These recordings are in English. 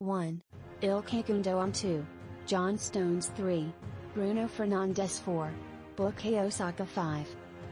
1. Ilkay Gundogan 2. John Stones 3. Bruno Fernandes 4. Bukayo Saka 5.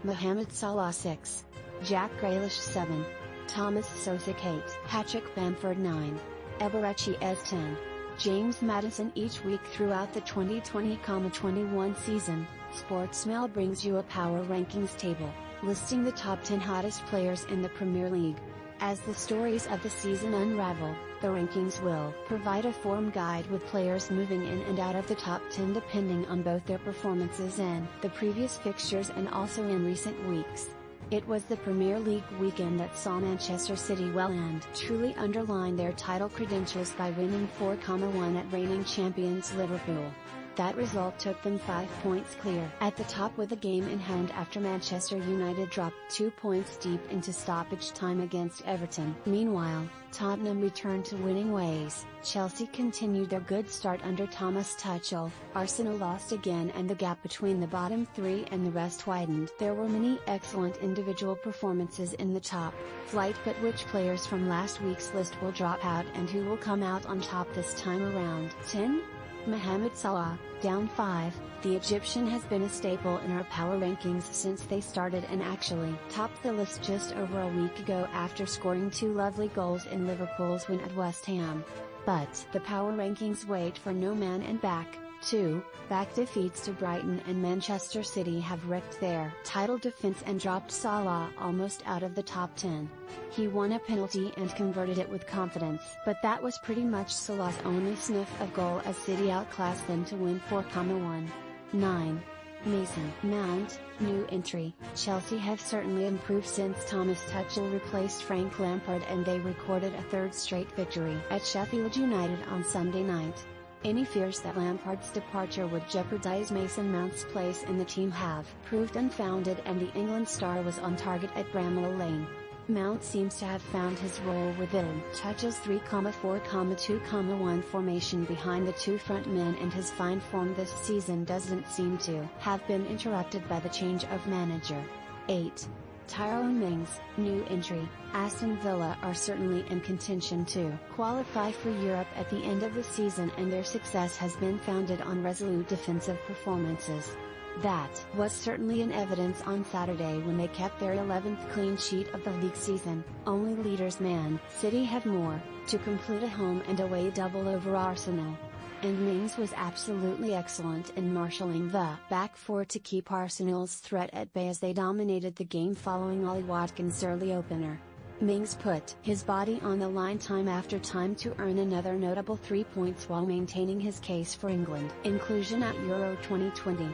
Mohamed Salah 6. Jack Grealish 7. Tomas Soucek 8. Patrick Bamford 9. Eberechi Eze 10. James Maddison. Each week throughout the 2020-21 season, Sportsmail brings you a power rankings table, listing the top 10 hottest players in the Premier League. As the stories of the season unravel, the rankings will provide a form guide with players moving in and out of the top 10 depending on both their performances in the previous fixtures and also in recent weeks. It was the Premier League weekend that saw Manchester City well and truly underline their title credentials by winning 4-1 at reigning champions Liverpool. That result took them 5 points clear at the top with a game in hand after Manchester United dropped 2 points deep into stoppage time against Everton. Meanwhile, Tottenham returned to winning ways, Chelsea continued their good start under Thomas Tuchel, Arsenal lost again and the gap between the bottom three and the rest widened. There were many excellent individual performances in the top flight, but which players from last week's list will drop out and who will come out on top this time around? 10. Mohamed Salah, down 5. The Egyptian has been a staple in our power rankings since they started and actually topped the list just over a week ago after scoring 2 lovely goals in Liverpool's win at West Ham. But the power rankings wait for no man, and back-to-back defeats to Brighton and Manchester City have wrecked their title defense and dropped Salah almost out of the top 10. He won a penalty and converted it with confidence, but that was pretty much Salah's only sniff of goal as City outclassed them to win 4-1. 9. Mason Mount, new entry. Chelsea have certainly improved since Thomas Tuchel replaced Frank Lampard and they recorded a third straight victory at Sheffield United on Sunday night. Any fears that Lampard's departure would jeopardize Mason Mount's place in the team have proved unfounded, and the England star was on target at Bramall Lane. Mount seems to have found his role within Tuchel's 3-4-2-1 formation behind the two front men, and his fine form this season doesn't seem to have been interrupted by the change of manager. 8. Tyrone Mings, new entry. Aston Villa are certainly in contention to qualify for Europe at the end of the season, and their success has been founded on resolute defensive performances. That was certainly in evidence on Saturday when they kept their 11th clean sheet of the league season. Only leaders Man City have more to complete a home and away double over Arsenal. And Mings was absolutely excellent in marshalling the back four to keep Arsenal's threat at bay as they dominated the game following Ollie Watkins' early opener. Mings put his body on the line time after time to earn another notable 3 points while maintaining his case for England inclusion at Euro 2020.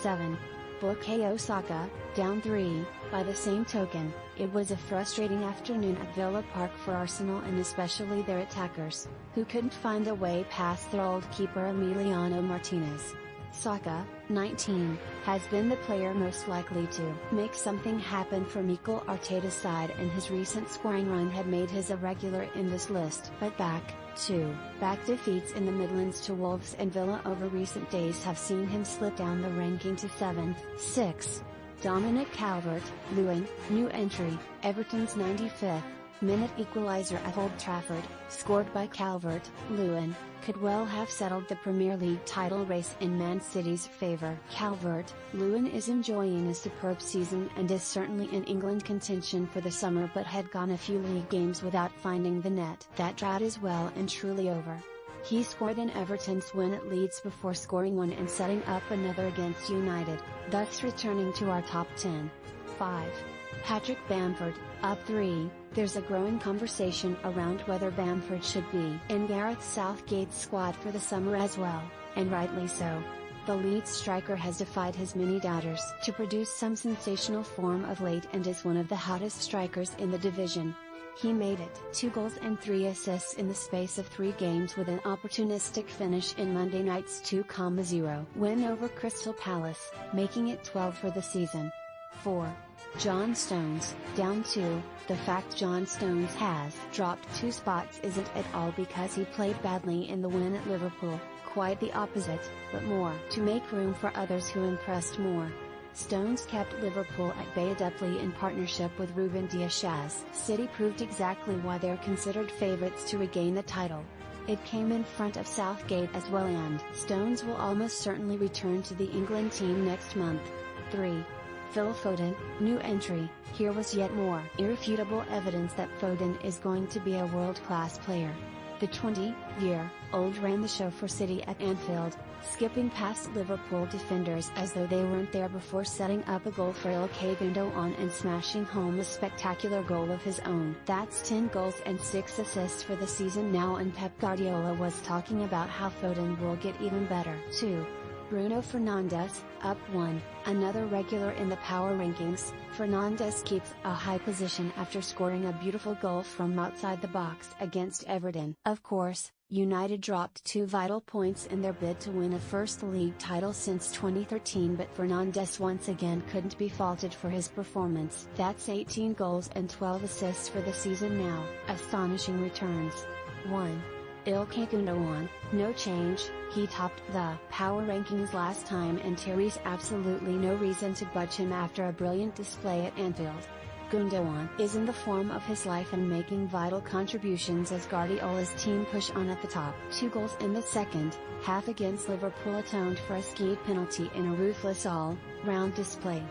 7. Bukayo Saka, down 3. By the same token, it was a frustrating afternoon at Villa Park for Arsenal and especially their attackers, who couldn't find a way past their old keeper Emiliano Martinez. Saka, 19, has been the player most likely to make something happen for Mikel Arteta's side, and his recent scoring run had made his a regular in this list. But back-to-back defeats in the Midlands to Wolves and Villa over recent days have seen him slip down the ranking to 7th. 6. Dominic Calvert-Lewin, new entry. Everton's 95th minute equaliser at Old Trafford, scored by Calvert-Lewin, could well have settled the Premier League title race in Man City's favour. Calvert-Lewin is enjoying a superb season and is certainly in England contention for the summer, but had gone a few league games without finding the net. That drought is well and truly over. He scored in Everton's win at Leeds before scoring one and setting up another against United, thus returning to our top 10. 5. Patrick Bamford, up 3. There's a growing conversation around whether Bamford should be in Gareth Southgate's squad for the summer as well, and rightly so. The Leeds striker has defied his many doubters to produce some sensational form of late and is one of the hottest strikers in the division. He made it 2 goals and 3 assists in the space of 3 games with an opportunistic finish in Monday night's 2-0 win over Crystal Palace, making it 12 for the season. 4. John Stones, down 2. The fact John Stones has dropped 2 spots isn't at all because he played badly in the win at Liverpool, quite the opposite, but more to make room for others who impressed more. Stones kept Liverpool at bay adeptly in partnership with Ruben Dias. City proved exactly why they're considered favourites to regain the title. It came in front of Southgate as well, and Stones will almost certainly return to the England team next month. 3. Phil Foden, new entry. Here was yet more irrefutable evidence that Foden is going to be a world-class player. The 20-year-old ran the show for City at Anfield, skipping past Liverpool defenders as though they weren't there before setting up a goal for Ilkay Gundogan and smashing home a spectacular goal of his own. That's 10 goals and 6 assists for the season now, and Pep Guardiola was talking about how Foden will get even better. 2. Bruno Fernandes, up 1, another regular in the power rankings. Fernandes keeps a high position after scoring a beautiful goal from outside the box against Everton. Of course, United dropped 2 vital points in their bid to win a first league title since 2013, but Fernandes once again couldn't be faulted for his performance. That's 18 goals and 12 assists for the season now. Astonishing returns. 1. Ilkay Gundogan, no change. He topped the power rankings last time, and Terry's absolutely no reason to budge him after a brilliant display at Anfield. Gundogan is in the form of his life and making vital contributions as Guardiola's team push on at the top. 2 goals in the second half against Liverpool atoned for a skied penalty in a ruthless all-round display.